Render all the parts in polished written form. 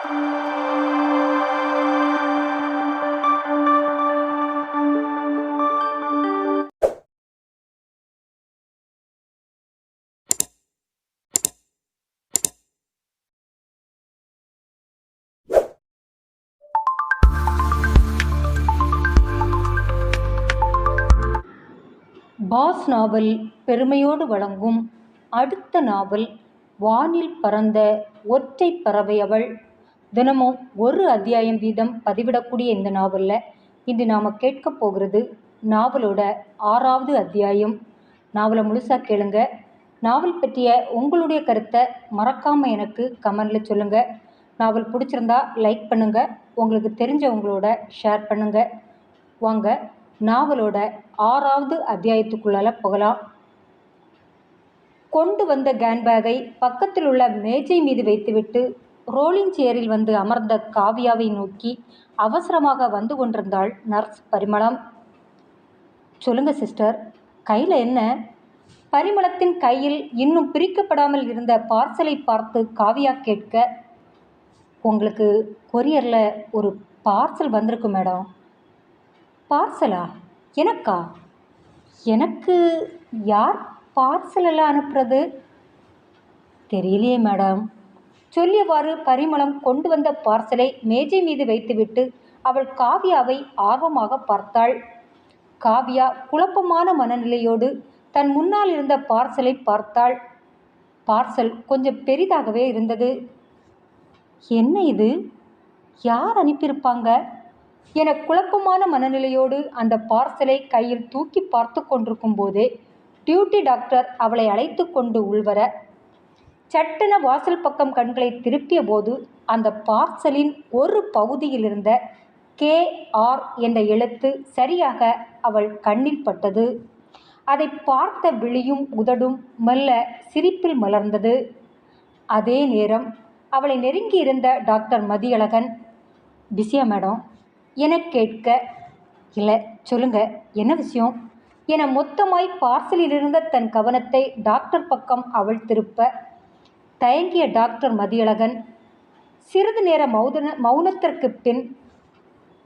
Pass நாவல் பெருமையோடு வழங்கும் அடுத்த நாவல் வானில் பறந்த ஒற்றை பறவை அவள். தினமும் ஒரு அத்தியாயம் வீதம் பதிவிடக்கூடிய இந்த நாவலில் இன்று நாம் கேட்க போகிறது நாவலோட 6வது அத்தியாயம். நாவலை முழுசாக கேளுங்க. நாவல் பற்றிய உங்களுடைய கருத்தை மறக்காமல் எனக்கு கமெண்டில் சொல்லுங்கள். நாவல் பிடிச்சிருந்தா லைக் பண்ணுங்கள், உங்களுக்கு தெரிஞ்சவங்களோட ஷேர் பண்ணுங்கள். வாங்க நாவலோட 6வது அத்தியாயத்துக்குள்ளால போகலாம். கொண்டு வந்த கேன்பேக்கை பக்கத்தில் உள்ள மேஜை மீது வைத்துவிட்டு ரோலிங் சேரில் வந்து அமர்ந்த காவியாவை நோக்கி அவசரமாக வந்து கொண்டிருந்தாள் நர்ஸ் பரிமளம். சொல்லுங்க சிஸ்டர், கையில் என்ன? பரிமளத்தின் கையில் இன்னும் பிரிக்கப்படாமல் இருந்த பார்சலை பார்த்து காவியா கேட்க, உங்களுக்கு கொரியரில் ஒரு பார்சல் வந்திருக்கு மேடம். பார்சலா? எனக்கா? எனக்கு யார் பார்சல் எல்லாம் அனுப்புறது? தெரியலையே மேடம். சொல்லியவாறு பரிமளம் கொண்டு வந்த பார்சலை மேஜை மீது வைத்துவிட்டு அவள் காவியாவை ஆர்வமாக பார்த்தாள். காவியா குழப்பமான மனநிலையோடு தன் முன்னால் இருந்த பார்சலை பார்த்தாள். பார்சல் கொஞ்சம் பெரிதாகவே இருந்தது. என்ன இது? யார் அனுப்பியிருப்பாங்க என குழப்பமான மனநிலையோடு அந்த பார்சலை கையில் தூக்கி பார்த்து கொண்டிருக்கும் போதே டியூட்டி டாக்டர் அவளை அழைத்து கொண்டு உள்வர, சட்டென வாசல் பக்கம் கண்களை திருப்பிய போது அந்த பார்சலின் ஒரு பகுதியில் இருந்த KR என்ற எழுத்து சரியாக அவள் கண்ணில் பட்டது. அதை பார்த்த விழியும் உதடும் மெல்ல சிரிப்பில் மலர்ந்தது. அதே நேரம் அவளை நெருங்கி இருந்த டாக்டர் மதியழகன், பிஸியா மேடம் என கேட்க, இல்லை சொல்லுங்க, என்ன விஷயம் என மொத்தமாய் பார்சலில் இருந்த தன் கவனத்தை டாக்டர் பக்கம் அவள் திருப்ப, தயங்கிய டாக்டர் மதியழகன் சிறிது நேர மௌனத்திற்கு பின்,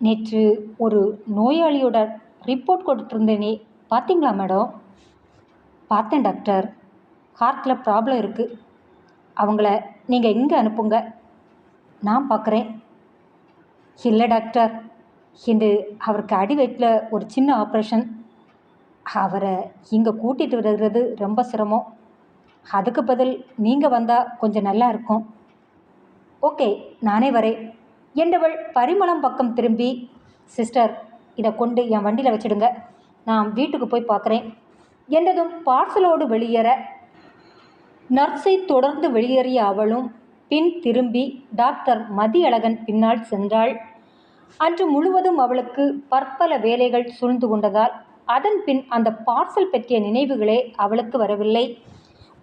நேற்று ஒரு நோயாளியோட ரிப்போர்ட் கொடுத்துருந்தேனே, பார்த்தீங்களா மேடம்? பார்த்தேன் டாக்டர். ஹார்ட்டில் ப்ராப்ளம் இருக்குது. அவங்கள நீங்கள் இங்கே அனுப்புங்க, நான் பார்க்குறேன். இல்லை டாக்டர், இன்று அவருக்கு அடி வயிற்றில் ஒரு சின்ன ஆப்ரேஷன். அவரை இங்கே கூட்டிகிட்டு வருகிறது ரொம்ப சிரமம். அதுக்கு பதில் நீங்கள் வந்தால் கொஞ்சம் நல்லா இருக்கும். ஓகே, நானே வரேன் என்றவள் பரிமளம் பக்கம் திரும்பி, சிஸ்டர் இதை கொண்டு என் வண்டியில் வச்சிடுங்க, நான் வீட்டுக்கு போய் பார்க்குறேன் என்றதும் பார்சலோடு வெளியேற, நர்ஸை தொடர்ந்து வெளியேறிய அவளும் பின் திரும்பி டாக்டர் மதியழகன் பின்னால் சென்றாள். அன்று முழுவதும் அவளுக்கு பற்பல வேலைகள் சூழ்ந்து கொண்டதால் அதன் பின் அந்த பார்சல் பற்றிய நினைவுகளே அவளுக்கு வரவில்லை.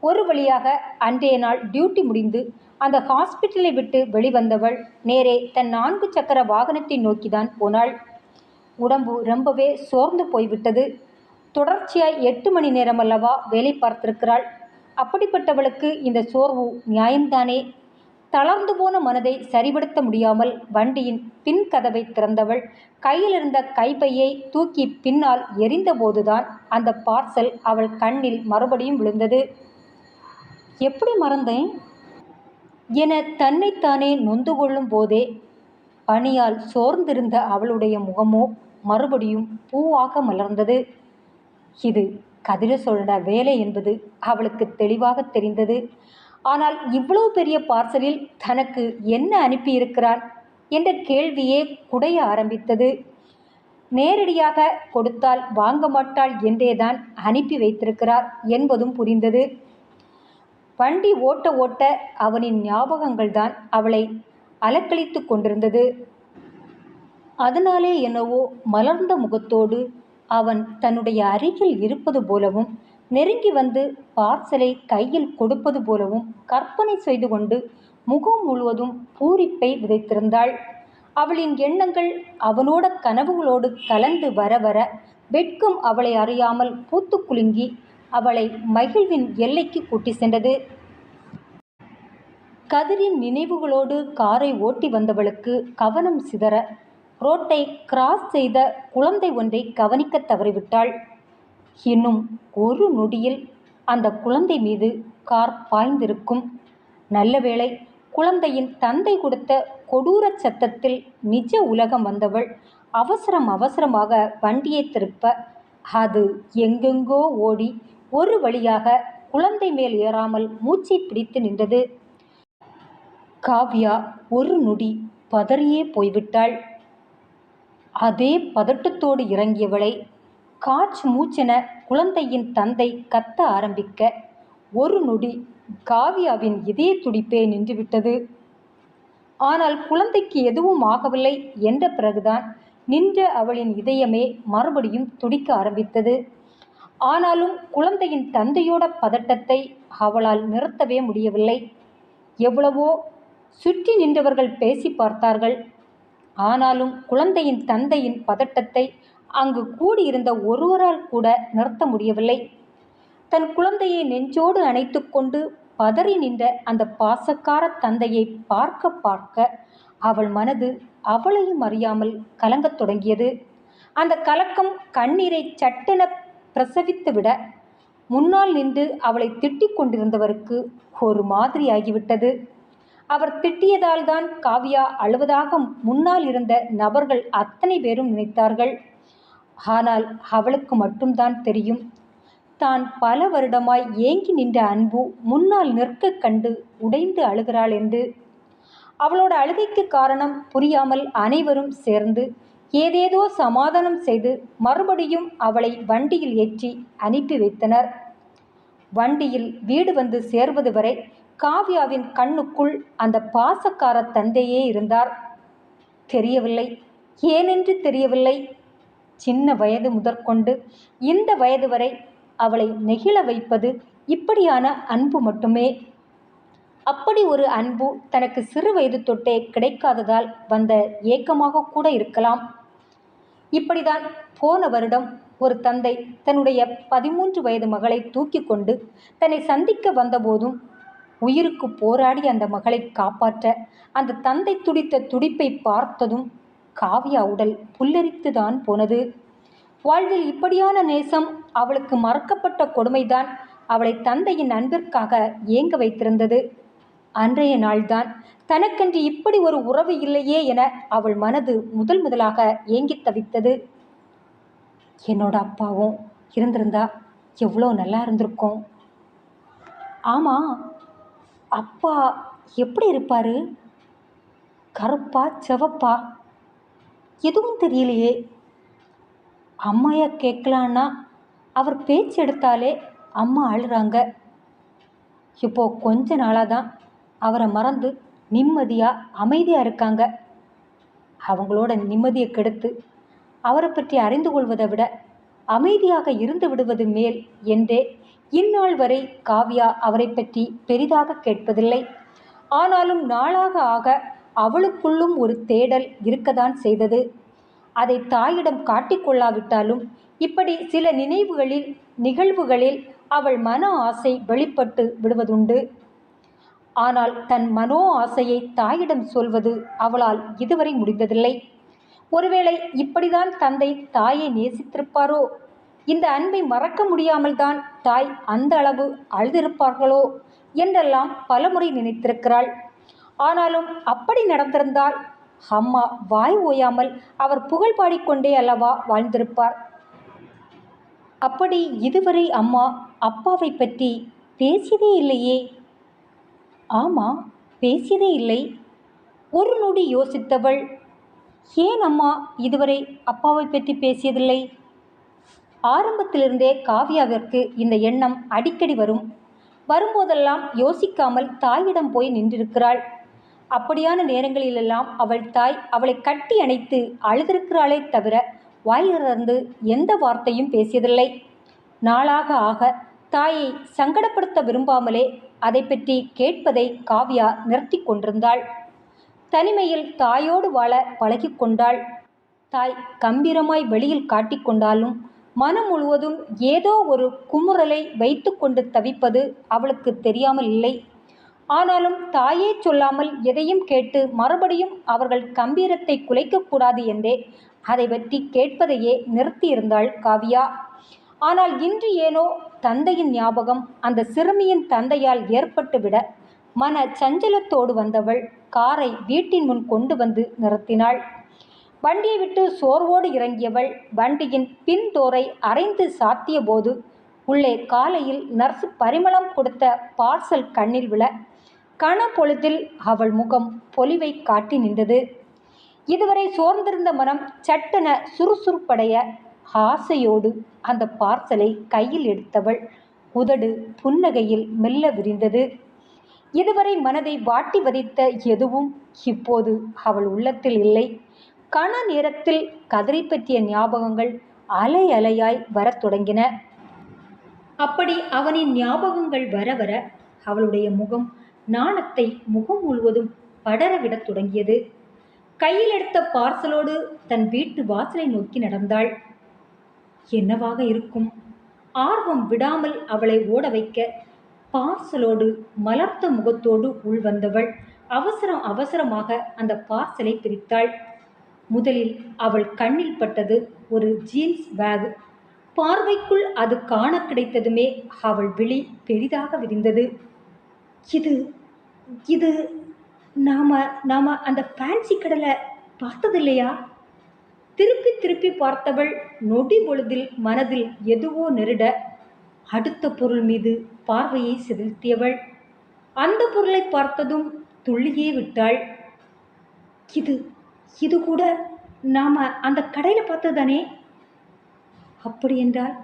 ஒரு வழியாக அன்றைய நாள் டியூட்டி முடிந்து அந்த ஹாஸ்பிட்டலை விட்டு வெளிவந்தவள் நேரே தன் 4 சக்கர வாகனத்தை நோக்கிதான் போனாள். உடம்பு ரொம்பவே சோர்ந்து போய்விட்டது. தொடர்ச்சியாய் 8 மணி நேரம் அல்லவா வேலை பார்த்திருக்கிறாள். அப்படிப்பட்டவளுக்கு இந்த சோர்வு நியாயம்தானே. தளர்ந்து போன மனதை சரிபடுத்த முடியாமல் வண்டியின் பின் கதவை திறந்தவள் கையில் இருந்த கைப்பையை தூக்கி பின்னால் எறிந்தபோதுதான் அந்த பார்சல் அவள் கண்ணில் மறுபடியும் விழுந்தது. எப்படி மறந்தேன் என தன்னைத்தானே நொந்து கொள்ளும் போதே பனியால் சோர்ந்திருந்த அவளுடைய முகமோ மறுபடியும் பூவாக மலர்ந்தது. இது கதிர சோழன வேலை என்பது அவளுக்கு தெளிவாக தெரிந்தது. ஆனால் இவ்வளவு பெரிய பார்சலில் தனக்கு என்ன அனுப்பியிருக்கிறான் என்ற கேள்வியே குடைய ஆரம்பித்தது. நேரடியாக கொடுத்தால் வாங்க மாட்டாள் என்றேதான் அனுப்பி வைத்திருக்கிறார் என்பதும் புரிந்தது. வண்டி ஓட்ட ஓட்ட அவனின் ஞாபகங்கள்தான் அவளை அலக்களித்து கொண்டிருந்தது. அதனாலே என்னவோ மலர்ந்த முகத்தோடு அவன் தன்னுடைய அருகில் இருப்பது போலவும் நெருங்கி வந்து பார்சலை கையில் கொடுப்பது போலவும் கற்பனை செய்து கொண்டு முகம் முழுவதும் பூரிப்பை விதைத்திருந்தாள். அவளின் எண்ணங்கள் அவனோட கனவுகளோடு கலந்து வர வர வெட்கம் அவளை அறியாமல் பூத்து குலுங்கி அவளை மகிழ்வின் எல்லைக்கு கூட்டி சென்றது. கதிரின் நினைவுகளோடு காரை ஓட்டி வந்தவளுக்கு கவனம் சிதற ரோட்டை கிராஸ் செய்த குழந்தை ஒன்றை கவனிக்க தவறிவிட்டாள். இன்னும் ஒரு நொடியில் அந்த குழந்தை மீது கார் பாய்ந்திருக்கும். நல்லவேளை குழந்தையின் தந்தை கொடுத்த கொடூர சத்தத்தில் நிஜ உலகம் வந்தவள் அவசரமாக வண்டியை திருப்ப அது எங்கெங்கோ ஓடி ஒரு வழியாக குழந்தை மேல் ஏறாமல் மூச்சை பிடித்து நின்றது. காவ்யா ஒரு நொடி பதறியே போய்விட்டாள். அதே பதட்டத்தோடு இறங்கியவளை காச் மூச்சென குழந்தையின் தந்தை கத்த ஆரம்பிக்க ஒரு நொடி காவ்யாவின் இதய துடிப்பே நின்றுவிட்டது. ஆனால் குழந்தைக்கு எதுவும் ஆகவில்லை என்ற பிறகுதான் நின்ற அவளின் இதயமே மறுபடியும் துடிக்க ஆரம்பித்தது. ஆனாலும் குழந்தையின் தந்தையோட பதட்டத்தை அவளால் நிறுத்தவே முடியவில்லை. எவ்வளவோ சுற்றி நின்றவர்கள் பேசி பார்த்தார்கள். ஆனாலும் குழந்தையின் தந்தையின் பதட்டத்தை அங்கு கூடியிருந்த ஒருவரால் கூட நிறுத்த முடியவில்லை. தன் குழந்தையை நெஞ்சோடு அணைத்து கொண்டு பதறி நின்ற அந்த பாசக்கார தந்தையை பார்க்க அவள் மனது அவளையும் அறியாமல் கலங்கத் தொடங்கியது. அந்த கலக்கம் கண்ணீரை சட்டென பிரசவித்துவிட முன்னால் நின்று அவளை திட்டிக் கொண்டிருந்தவருக்கு ஒரு மாதிரி ஆகிவிட்டது. அவர் திட்டியதால் தான் காவ்யா அழுவதாக முன்னால் இருந்த நபர்கள் அத்தனை பேரும் நினைத்தார்கள். ஆனால் அவளுக்கு மட்டும்தான் தெரியும், தான் பல வருடமாய் ஏங்கி நின்ற அன்பு முன்னால் நிற்க கண்டு உடைந்து அழுகிறாள் என்று. அவளோட அழுகைக்கு காரணம் புரியாமல் அனைவரும் சேர்ந்து ஏதேதோ சமாதானம் செய்து மறுபடியும் அவளை வண்டியில் ஏற்றி அனுப்பி வைத்தனர். வண்டியில் வீடு வந்து சேர்வது வரை காவ்யாவின் கண்ணுக்குள் அந்த பாசக்கார தந்தையே இருந்தார். தெரியவில்லை, ஏனென்று தெரியவில்லை. சின்ன வயது முதற்கொண்டு இந்த வயது வரை அவளை நெகிழ வைப்பது இப்படியான அன்பு மட்டுமே. அப்படி ஒரு அன்பு தனக்கு சிறு வயது தொட்டே கிடைக்காததால் வந்த ஏக்கமாக கூட இருக்கலாம். இப்படிதான் போன வருடம் ஒரு தந்தை தன்னுடைய 13 வயது மகளை தூக்கி கொண்டு தன்னை சந்திக்க வந்தபோதும் உயிருக்கு போராடி அந்த மகளை காப்பாற்ற அந்த தந்தை துடித்த துடிப்பை பார்த்ததும் காவ்யா உடல் புல்லரித்துதான் போனது. வாழ்வில் இப்படியான நேசம் அவளுக்கு மறக்கப்பட்ட கொடுமைதான் அவளை தந்தையின் அன்பிற்காக ஏங்க வைத்திருந்தது. அன்றைய நாள்தான் தனக்கென்று இப்படி ஒரு உறவு இல்லையே என அவள் மனது முதலாக ஏங்கித் தவித்தது. என்னோட அப்பாவும் இருந்திருந்தா எவ்வளோ நல்லா இருந்திருக்கும். ஆமா, அப்பா எப்படி இருப்பாரு? கருப்பா சிவப்பா? எதுவும் தெரியலையே. அம்மாயா கேட்கலான்னா அவர் பேச்சு எடுத்தாலே அம்மா அழுறாங்க. இப்போ கொஞ்ச நாளாக தான் அவரை மறந்து நிம்மதியாக அமைதியாக இருக்காங்க. அவங்களோட நிம்மதியை கெடுத்து அவரை பற்றி அறிந்து கொள்வதை விட அமைதியாக இருந்து விடுவது மேல் என்றே இந்நாள் வரை காவ்யா அவரை பற்றி பெரிதாக கேட்பதில்லை. ஆனாலும் நாளாக ஆக அவளுக்குள்ளும் ஒரு தேடல் இருக்கத்தான் செய்தது. அதை தாயிடம் காட்டிக்கொள்ளாவிட்டாலும் இப்படி சில நிகழ்வுகளில் அவள் மன ஆசை வெளிப்பட்டு விடுவதுண்டு. ஆனால் தன் மனோ ஆசையை தாயிடம் சொல்வது அவளால் இதுவரை முடிந்ததில்லை. ஒருவேளை இப்படிதான் தந்தை தாயை நேசித்திருப்பாரோ? இந்த அன்பை மறக்க முடியாமல் தான் தாய் அந்த அளவு அழுதிருப்பார்களோ என்றெல்லாம் பலமுறை நினைத்திருக்கிறாள். ஆனாலும் அப்படி நடந்திருந்தால் அம்மா வாய் ஓயாமல் அவர் புகழ் பாடிக்கொண்டே அல்லவா வாழ்ந்திருப்பார். அப்படி இதுவரை அம்மா அப்பாவை பற்றி பேசியதே இல்லையே. ஆமா, பேசியதே இல்லை. ஒரு நொடி யோசித்தவள், ஏன் அம்மா இதுவரை அப்பாவை பற்றி பேசியதில்லை? ஆரம்பத்திலிருந்தே காவ்யாவிற்கு இந்த எண்ணம் அடிக்கடி வரும்போதெல்லாம் யோசிக்காமல் தாயிடம் போய் நின்றிருக்கிறாள். அப்படியான நேரங்களிலெல்லாம் அவள் தாய் அவளை கட்டி அணைத்து அழுதிருக்கிறாளே தவிர வாயிலிருந்து எந்த வார்த்தையும் பேசியதில்லை. நாளாக ஆக தாயை சங்கடப்படுத்த விரும்பாமலே அதை பற்றி கேட்பதை காவ்யா நிறுத்தி கொண்டிருந்தாள். தனிமையில் தாயோடு வாழ பழகி கொண்டாள். தாய் கம்பீரமாய் வெளியில் காட்டிக்கொண்டாலும் மனம் முழுவதும் ஏதோ ஒரு குமுறலை வைத்து கொண்டு தவிப்பது அவளுக்கு தெரியாமல் இல்லை. ஆனாலும் தாயே சொல்லாமல் எதையும் கேட்டு மறுபடியும் அவர்கள் கம்பீரத்தை குலைக்கக்கூடாது என்றே அதை பற்றி கேட்பதையே நிறுத்தியிருந்தாள் காவியா. ஆனால் இன்று ஏனோ தந்தையின் ஞாபகம் அந்த சிறுமியின் தந்தையால் ஏற்பட்டுவிட மன சஞ்சலத்தோடு வந்தவள் காரை வீட்டின் முன் கொண்டு வந்து நிறுத்தினாள். வண்டியை விட்டு சோர்வோடு இறங்கியவள் வண்டியின் பின் டோரை அரைந்து சாத்திய போது உள்ளே காலையில் நர்ஸ் பரிமளம் கொடுத்த பார்சல் கண்ணில் விழ கன பொழுதில் அவள் முகம் பொலிவை காட்டி நின்றது. இதுவரை சோர்ந்திருந்த மனம் சட்டென சுறுசுறுப்படைய ஆசையோடு அந்த பார்சலை கையில் எடுத்தவள் உதடு புன்னகையில் மெல்ல விரிந்தது. இதுவரை மனதை வாட்டி வதைத்த எதுவும் இப்போது அவள் உள்ளத்தில் இல்லை. கன நேரத்தில் கதிரை பற்றிய ஞாபகங்கள் அலை அலையாய் வரத் தொடங்கின. அப்படி அவனின் ஞாபகங்கள் வர வர அவளுடைய முகம் நாணத்தை முகம் முழுவதும் படரவிடத் தொடங்கியது. கையில் எடுத்த பார்சலோடு தன் வீட்டு வாசலை நோக்கி நடந்தாள். என்னவாக இருக்கும்? ஆர்வம் விடாமல் அவளை ஓட வைக்க பார்சலோடு மலர்ந்த முகத்தோடு உள்வந்தவள் அவசரமாக அந்த பார்சலை பிரித்தாள். முதலில் அவள் கண்ணில் பட்டது ஒரு ஜீன்ஸ் பேக். பார்வைக்குள் அது காண கிடைத்ததுமே அவள் விழி பெரிதாக விரிந்தது. இது இது நாம அந்த ஃபேன்சி கடலை பார்த்ததில்லையா? திருப்பி திருப்பி பார்த்தவள் நொடி பொழுதில் மனதில் எதுவோ நெருட அடுத்த பொருள் மீது பார்வையை செலுத்தியவள் அந்த பொருளை பார்த்ததும் துள்ளியே விட்டாள். இது கூட நாம அந்த கடையில் பார்த்ததானே? அப்படி என்றால்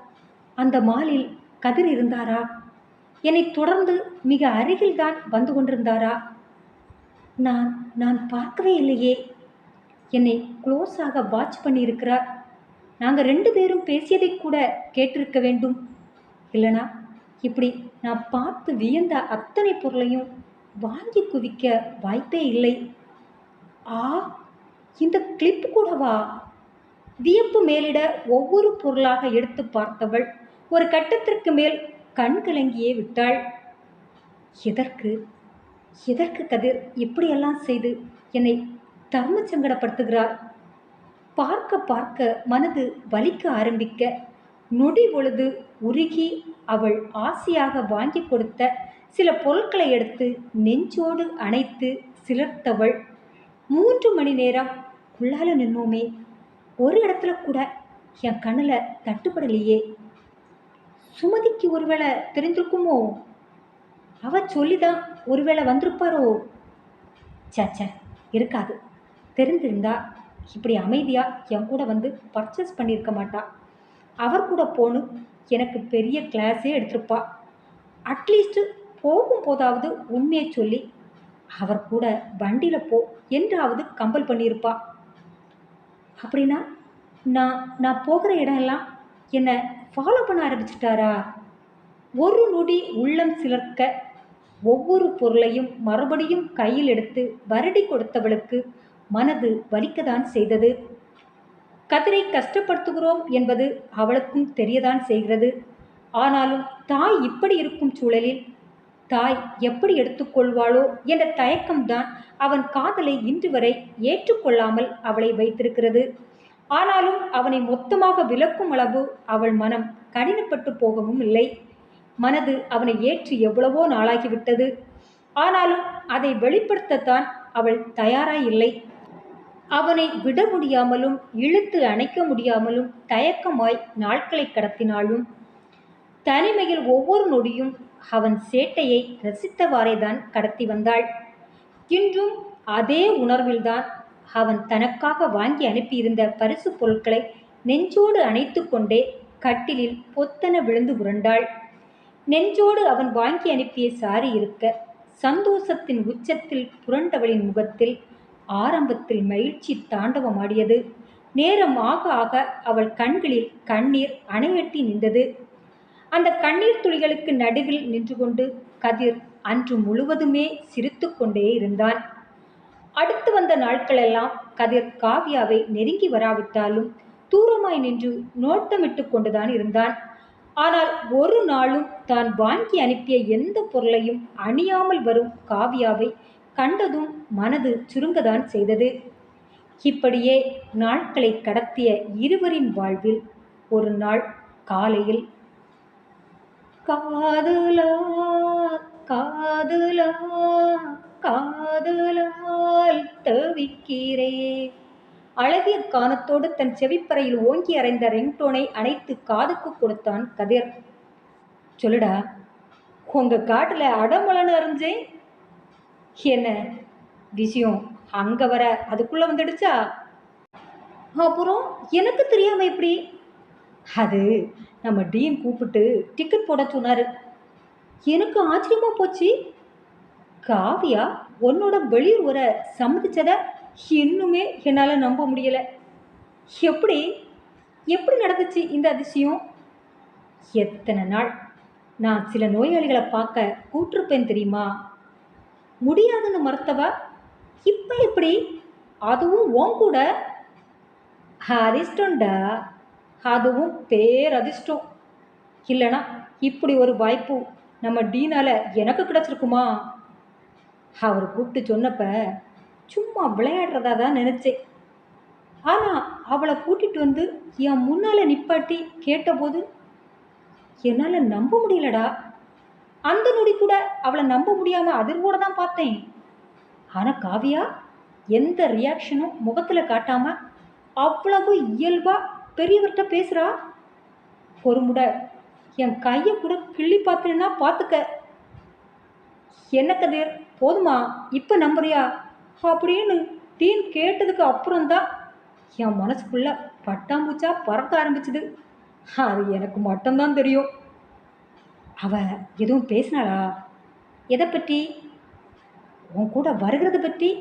அந்த மாலில் கதிர் இருந்தாரா? என்னை தொடர்ந்து மிக அருகில்தான் வந்து கொண்டிருந்தாரா? நான் பார்க்கவே இல்லையே. என்னை க்ளோஸாக வாட்ச் பண்ணியிருக்கிறார். நாங்கள் 2 பேரும் பேசியதை கூட கேட்டிருக்க வேண்டும். இல்லைனா இப்படி நான் பார்த்து வியந்த அத்தனை பொருளையும் வாங்கி குவிக்க வாய்ப்பே இல்லை. ஆ, இந்த கிளிப் கூடவா? வியப்பு மேலிட ஒவ்வொரு பொருளாக எடுத்து பார்த்தவள் ஒரு கட்டத்திற்கு மேல் கண் கலங்கியே விட்டாள். எதற்கு கதிர் இப்படியெல்லாம் செய்து என்னை தர்ம சங்கடப்படுத்துகிறார்? பார்க்க பார்க்க மனது வலிக்க ஆரம்பிக்க நொடி பொழுது உருகி அவள் ஆசையாக வாங்கி கொடுத்த சில பொருட்களை எடுத்து நெஞ்சோடு அணைத்து சிலிர்த்தவள் 3 மணி நேரம் உள்ளால நின்னோமே, ஒரு இடத்துல கூட என் கண்ணில் தட்டுப்படலையே. சுமதிக்கு ஒருவேளை தெரிஞ்சிருக்குமோ? அவ சொல்லிதான் ஒருவேளை வந்திருப்பாரோ? சச்ச, இருக்காது. தெரிந்திருந்தா இப்படி அமைதியா என் கூட வந்து பர்ச்சேஸ் பண்ணியிருக்க மாட்டா. அவர் கூட போன்னு எனக்கு பெரிய கிளாஸே எடுத்திருப்பா. அட்லீஸ்ட்டு போகும் போதாவது உண்மையை சொல்லி அவர் கூட வண்டியில் போ என்றாவது கம்பல் பண்ணியிருப்பா. அப்படின்னா நான் போகிற இடம்லாம் என்னை ஃபாலோ பண்ண ஆரம்பிச்சிட்டாரா? ஒரு நொடி உள்ளம் சிலர்க்க ஒவ்வொரு பொருளையும் மறுபடியும் கையில் எடுத்து வருடி கொடுத்தவளுக்கு மனது வலிக்கத்தான் செய்தது. கதிரை கஷ்டப்படுத்துகிறோம் என்பது அவளுக்கும் தெரியதான் செய்கிறது. ஆனாலும் தாய் இப்படி இருக்கும் சூழலில் தாய் எப்படி எடுத்துக்கொள்வாளோ என்ற தயக்கம்தான் அவன் காதலை இன்று வரை ஏற்றுக்கொள்ளாமல் அவளை வைத்திருக்கிறது. ஆனாலும் அவனை மொத்தமாக விலக்கும் அளவு அவள் மனம் கடினப்பட்டு போகவும் இல்லை. மனது அவனை ஏற்று எவ்வளவோ நாளாகிவிட்டது. ஆனாலும் அதை வெளிப்படுத்தத்தான் அவள் தயாராய் இல்லை. அவனை விட முடியாமலும் இழுத்து அணைக்க முடியாமலும் தயக்கமாய் நாட்களை கடத்தினாலும் தனிமையில் ஒவ்வொரு நொடியும் அவன் சேட்டையை ரசித்தவாறேதான் கடத்தி வந்தாள். இன்றும் அதே உணர்வில்தான் அவன் தனக்காக வாங்கி அனுப்பியிருந்த பரிசு பொருட்களை நெஞ்சோடு அணைத்து கொண்டே கட்டிலில் பொத்தன விழுந்து புரண்டாள். நெஞ்சோடு அவன் வாங்கி அனுப்பிய சாரி இருக்க சந்தோஷத்தின் உச்சத்தில் புரண்டவளின் முகத்தில் ஆரம்பத்தில் மகிழ்ச்சி தாண்டவமாடியது. நேரம் ஆக ஆக அவள் கண்களில் கண்ணீர் அணையட்டி நின்றது. அந்த கண்ணீர் துளிகளுக்கு நடுவில் நின்று கொண்டு கதிர் அன்று முழுவதுமே சிரித்து கொண்டே இருந்தான். அடுத்து வந்த நாட்களெல்லாம் கதிர் காவியாவை நெருங்கி வராவிட்டாலும் தூரமாய் நின்று நோட்டமிட்டு கொண்டுதான் இருந்தான். ஆனால் ஒரு நாளும் தான் வாங்கி அனுப்பிய எந்த பொருளையும் அணியாமல் வரும் காவியாவை கண்டதும் மனது சுருங்கதான் செய்தது. இப்படியே நாட்களை கடத்திய இருவரின் வாழ்வில் ஒரு நாள் காலையில், காதலா காதலா காதலால் தவிக்கிறேன், அழகிய கானத்தோடு தன் செவிப்பறையில் ஓங்கி அறைந்த ரிங்டோனை அணைத்து காதுக்கு கொடுத்தான் கதிர். சொல்லுடா, உங்க காட்டுல அடமலன்னு அறிஞ்சேன். என்ன விஷயம்? அங்க வர அதுக்குள்ள வந்துடுச்சா? அப்புறம் எனக்கு தெரியாம எப்படி? அது நம்ம டீன் கூப்பிட்டு டிக்கெட் போட சொன்னாரு. எனக்கு ஆச்சரியமா போச்சு. காவியா உன்னோட வெளியூர் வர சம்மதிச்சத இன்னுமே என்னால நம்ப முடியல. எப்படி எப்படி நடந்துச்சு இந்த அதிசயம்? எத்தனை நாள் நான் சில நோயாளிகளை பார்க்க கூட்டிருப்பேன் தெரியுமா? முடியாதுன்னு மறுத்தவ இப்ப எப்படி? அதுவும் உன் கூட? அதிர்ஷ்டம்டா, அதுவும் பேரதிர்ஷ்டம். இல்லைனா இப்படி ஒரு வாய்ப்பு நம்ம டீனால எனக்கு கிடைச்சிருக்குமா? அவர் கூப்பிட்டு சொன்னப்ப சும்மா விளையாடுறதா தான் நினைச்சேன். ஆனா அவளை கூட்டிட்டு வந்து என் முன்னால நிப்பாட்டி கேட்டபோது என்னால நம்ப முடியலடா. அந்த நொடி கூட அவளை நம்ப முடியாம அதிர்வோட தான் பார்த்தேன். ஆனா காவியா எந்த ரியாக்ஷனும் முகத்துல காட்டாம அவ்வளவு இயல்பா பெரியவர்கிட்ட பேசுறா. ஒரு முறை என் கையை கூட கிள்ளி பார்த்தேன்னா பார்த்துக்க. என்ன கதிர், போதுமா? இப்ப நம்புறியா அப்படின்னு டீன் கேட்டதுக்கு அப்புறம்தான் என் மனசுக்குள்ள பட்டாம்பூச்சா பறக்க ஆரம்பிச்சுது. அது எனக்கு மட்டும்தான் தெரியும். அவ எதுவும் பேசினாளா? எதை பற்றி? உன் கூட வருகிறத பற்றி?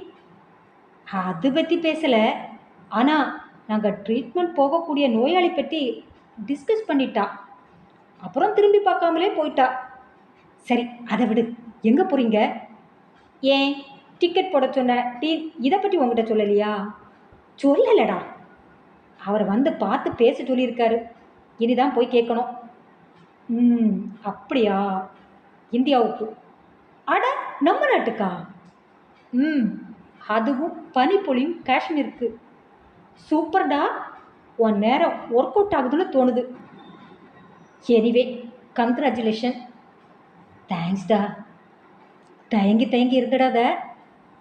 அது பற்றி பேசல. ஆனா நாங்கள் ட்ரீட்மெண்ட் போகக்கூடிய நோயாளி பற்றி டிஸ்கஸ் பண்ணிட்டா. அப்புறம் திரும்பி பார்க்காமலே போயிட்டா. சரி, அதை விடு. எங்கே போகிறீங்க? ஏன் டிக்கெட் போட சொன்ன டீன் இதை பற்றி உங்ககிட்ட சொல்லலையா? சொல்லலடா. அவர் வந்து பார்த்து பேச சொல்லியிருக்காரு. இனிதான் போய் கேட்கணும். அப்படியா? இந்தியாவுக்கு? அட, நம்ம நாட்டுக்கா? அதுவும் பனிப்பொழியும் காஷ்மீருக்கு. சூப்பர்டா. உன் நேரம் ஒர்க் அவுட் ஆகுதுன்னு தோணுது. Anyway, congratulation. தேங்க்ஸ்டா. தயங்கி தயங்கி இருந்துடாத.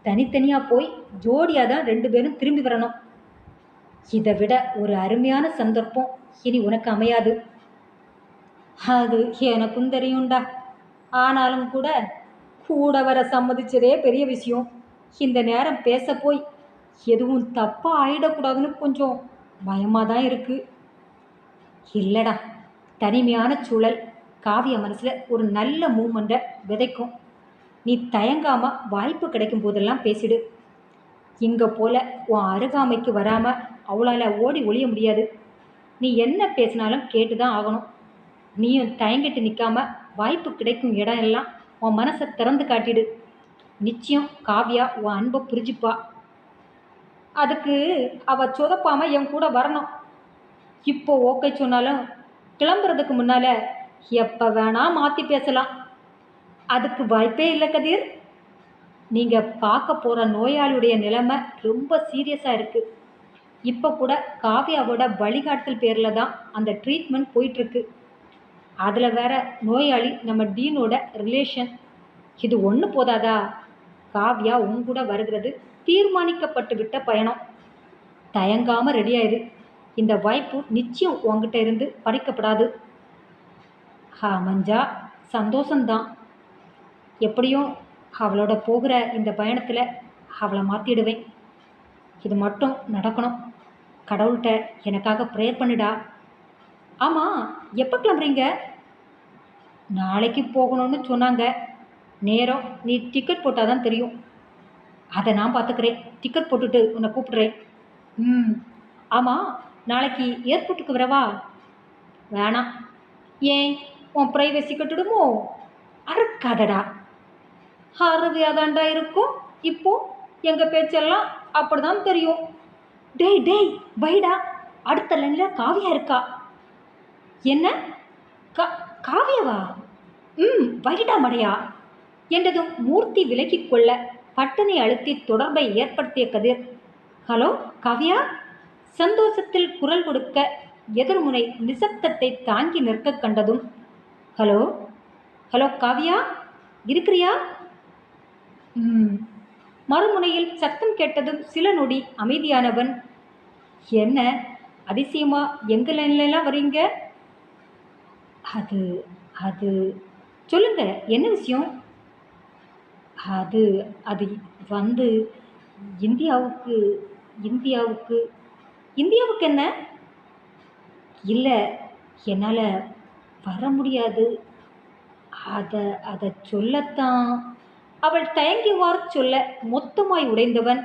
தனித்தனியாக போய் ஜோடியாக தான் 2 பேரும் திரும்பி வரணும். இதை விட ஒரு அருமையான சந்தர்ப்பம் இனி உனக்கு அமையாது. அது எனக்கும் தெரியும்டா. ஆனாலும் கூட கூட வர சம்மதிச்சதே பெரிய விஷயம். இந்த நேரம் பேச போய் எதுவும் தப்பாக ஆயிடக்கூடாதுன்னு கொஞ்சம் பயமாக தான் இருக்குது. இல்லைடா, தனிமையான சூழல் காவிய மனசில் ஒரு நல்ல மூமெண்ட்டை விதைக்கும். நீ தயங்காமல் வாய்ப்பு கிடைக்கும் போதெல்லாம் பேசிடு. இங்கே போல் உன் அருகாமைக்கு வராமல் அவளால் ஓடி ஒழிய முடியாது. நீ என்ன பேசினாலும் கேட்டு தான் ஆகணும். நீயும் தயங்கிட்டு நிற்காம வாய்ப்பு கிடைக்கும் இடம் எல்லாம் உன் மனசை திறந்து காட்டிடு. நிச்சயம் காவியா உன் அன்பை புரிஞ்சுப்பா. அதுக்கு அவள் சொதப்பாமல் என் கூட வரணும். இப்போ ஓகே சொன்னாலும் கிளம்புறதுக்கு முன்னால் எப்போ வேணா மாற்றி பேசலாம். அதுக்கு வாய்ப்பே இல்லை கதிர். நீங்கள் பார்க்க போகிற நோயாளியுடைய நிலைமை ரொம்ப சீரியஸாக இருக்குது. இப்போ கூட காவியாவோட வழிகாட்டல் பேரில் தான் அந்த ட்ரீட்மெண்ட் போயிட்டுருக்கு. அதில் வேற நோயாளி நம்ம டீனோட ரிலேஷன். இது ஒன்று போதாதா? காவியா உங்கூட வருகிறது தீர்மானிக்கப்பட்டு விட்ட பயணம். தயங்காமல் ரெடியாயிரு. இந்த வாய்ப்பு நிச்சயம் உங்ககிட்ட இருந்து பறிக்கப்படாது. மஞ்சா, சந்தோஷந்தான். எப்படியும் அவளோட போகிற இந்த பயணத்தில் அவளை மாற்றிடுவேன். இது மட்டும் நடக்கணும். கடவுள்கிட்ட எனக்காக ப்ரேயர் பண்ணிடா. ஆமாம், எப்போ கிளம்புறீங்க? நாளைக்கு போகணும்னு சொன்னாங்க. நேரம் நீ டிக்கெட் போட்டால் தான் தெரியும். அதை நான் பார்த்துக்கிறேன். டிக்கெட் போட்டுட்டு உன்னை கூப்பிடுறேன். ஆமாம், நாளைக்கு ஏர்போர்ட்டுக்கு வரவா? வேணாம். ஏன், உன் ப்ரைவசி கட்டுடுமோ? அறுக்காதடா. அறுவையாதாண்டா இருக்கும். இப்போ எங்கள் பேச்செல்லாம் அப்படி தான் தெரியும். டேய் வைடா, அடுத்த லைனில் காவியா இருக்கா. என்ன? கா காவியவா? வைடா மடையா என்றதும் மூர்த்தி விலகிக் கொள்ள பட்டனை அழுத்தி தொடர்பை ஏற்படுத்திய கதிர், ஹலோ காவியா? சந்தோஷத்தில் குரல் கொடுக்க எதிர்முனை நிசப்தத்தை தாங்கி நிற்க கண்டதும், ஹலோ ஹலோ காவியா, இருக்கிறியா? மறுமுனையில் சத்தம் கேட்டதும் சில நொடி அமைதியானவன், என்ன அதிசயமா எங்களெல்லாம் வரீங்க? அது அது சொல்லுங்க, என்ன விஷயம்? அது அது வந்து இந்தியாவுக்கு இந்தியாவுக்கு இந்தியாவுக்கு என்ன? இல்லை, என்னால் வர முடியாது. அதை அதை சொல்லத்தான். அவள் தயங்கிவார் சொல்ல மொத்தமாய் உடைந்தவன்,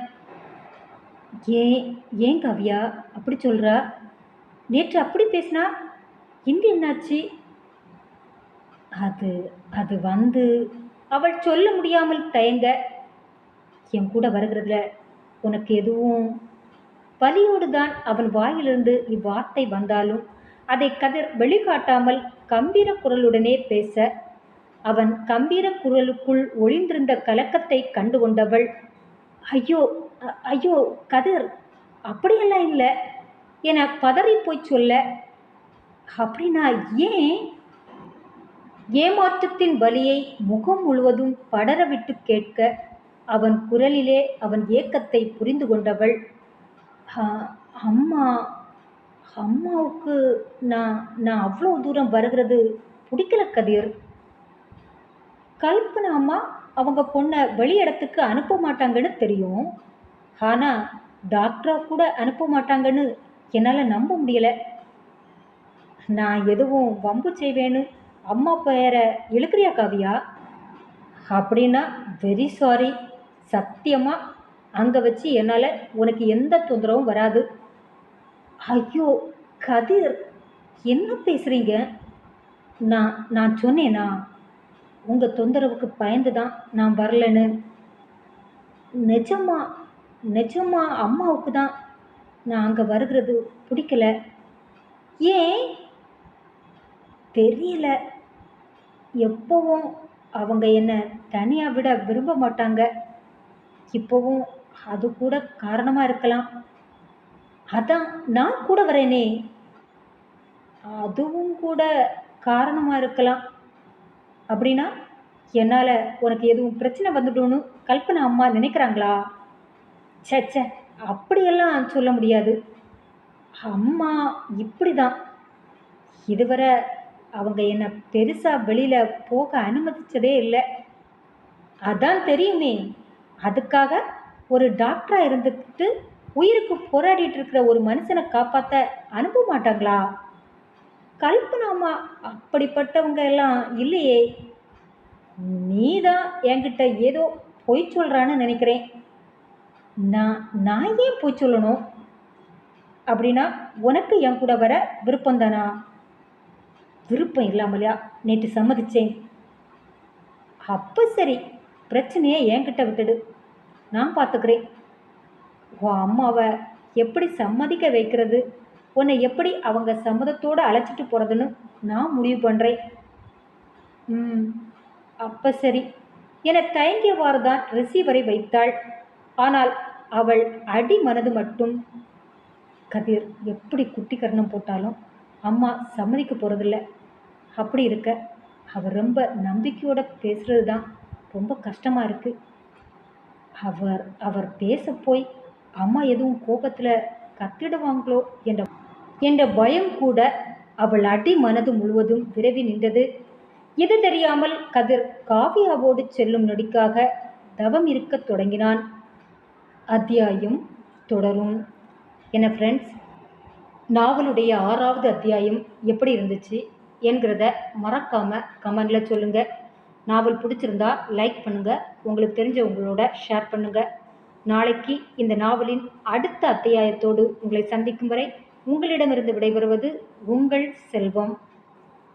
ஏன் ஏன் காவியா அப்படி சொல்கிறா? நேற்று அப்படி பேசினா இன்று என்னாச்சு? அது அது வந்து அவள் சொல்ல முடியாமல் தயங்க, என் கூட வருகிறதுல உனக்கு எதுவும்? வலியோடு தான் அவன் வாயிலிருந்து இவ்வார்த்தை வந்தாலும் அதை கதிர் வெளிக்காட்டாமல் கம்பீர குரலுடனே பேச, அவன் கம்பீர குரலுக்குள் ஒளிந்திருந்த கலக்கத்தை கண்டுகொண்டவள், ஐயோ ஐயோ கதிர், அப்படியெல்லாம் இல்லை என பதறி போய் சொல்ல, அப்படின்னா ஏன்? ஏமாற்றத்தின் வலியை முகம் முழுவதும் படரவிட்டு கேட்க, அவன் குரலிலே அவன் ஏக்கத்தை புரிந்து கொண்டவள், அம்மா அம்மாவுக்கு நான் நான் அவ்வளோ தூரம் வருகிறது பிடிக்கல கதிர். கல்பனா அம்மா அவங்க பொண்ணை வெளி இடத்துக்கு அனுப்ப மாட்டாங்கன்னு தெரியும். ஆனால் டாக்டராக கூட அனுப்ப மாட்டாங்கன்னு என்னால் நம்ப முடியலை. நான் எதுவும் வம்பு செய்வேன்னு அம்மா பெயரை இழுக்கிறியா காவியா? அப்படின்னா வெரி சாரி. சத்தியமாக அங்கே வச்சு என்னால் உனக்கு எந்த தொந்தரவும் வராது. ஐயோ கதிர், என்ன பேசுகிறீங்க? நான் நான் சொன்னேனா உங்கள் தொந்தரவுக்கு பயந்து தான் நான் வரலன்னு? நிஜமா நிஜமா அம்மாவுக்கு தான் நான் அங்கே வருகிறது பிடிக்கல. ஏன் தெரியல. எப்போவும் அவங்க என்னை தனியாக விட விரும்ப மாட்டாங்க. இப்போவும் அது கூட காரணமாக இருக்கலாம். அதான் நான் கூட வரேனே, அதுவும் கூட காரணமாக இருக்கலாம். அப்படின்னா என்னால் உனக்கு எதுவும் பிரச்சனை வந்துடும்னு கல்பனா அம்மா நினைக்கிறாங்களா? சே, அப்படியெல்லாம் சொல்ல முடியாது. அம்மா இப்படி தான். இதுவரை அவங்க என்னை பெருசாக வெளியில் போக அனுமதிச்சதே இல்லை. அதான் தெரியுமே. அதுக்காக ஒரு டாக்டராக இருந்துக்கிட்டு உயிருக்கு போராடிட்டு இருக்கிற ஒரு மனுஷனை காப்பாற்ற அனுப்ப மாட்டாங்களா? கல்பனாமா அப்படிப்பட்டவங்க எல்லாம் இல்லையே. நீ தான் என்கிட்ட ஏதோ பொய் சொல்கிறான்னு நினைக்கிறேன். நான் ஏன் பொய் சொல்லணும்? அப்படின்னா உனக்கு என் கூட வர விருப்பம்தானா? விருப்பம் இல்லாமலையா நேற்று சம்மதிச்சேன். அப்போ சரி, பிரச்சனையை என்கிட்ட விட்டுடு, நான் பார்த்துக்கிறேன். உன் அம்மாவை எப்படி சம்மதிக்க வைக்கிறது, உன்னை எப்படி அவங்க சம்மதத்தோடு அழைச்சிட்டு போகிறதுன்னு நான் முடிவு பண்ணுறேன். அப்போ சரி என தயங்கியவாறு தான் ரிசீவரை வைத்தாள். ஆனால் அவள் அடி மனது மட்டும், கதிர் எப்படி குட்டி கர்ணம் போட்டாலும் அம்மா சம்மதிக்க போகிறதில்ல. அப்படி இருக்க அவர் ரொம்ப நம்பிக்கையோடு பேசுகிறது தான் ரொம்ப கஷ்டமாக இருக்குது. அவர் பேச போய் அம்மா எதுவும் கோபத்தில் கத்திடுவாங்களோ என்ற பயம் கூட அவள் அடி மனது முழுவதும் விரவி நின்றது. இது தெரியாமல் கதிர் காவியாவோடு செல்லும் நொடிக்காக தவம் இருக்க தொடங்கினான். அத்தியாயம் தொடரும். என ஃப்ரெண்ட்ஸ், நாவலுடைய 6வது அத்தியாயம் எப்படி இருந்துச்சு என்கிறத மறக்காமல் கமெண்டில் சொல்லுங்கள். நாவல் பிடிச்சிருந்தா லைக் பண்ணுங்கள், உங்களுக்கு தெரிஞ்சவங்களோட ஷேர் பண்ணுங்கள். நாளைக்கு இந்த நாவலின் அடுத்த அத்தியாயத்தோடு உங்களை சந்திக்கும் வரை உங்களிடமிருந்து விடைபெறுவது உங்கள் செல்வம்.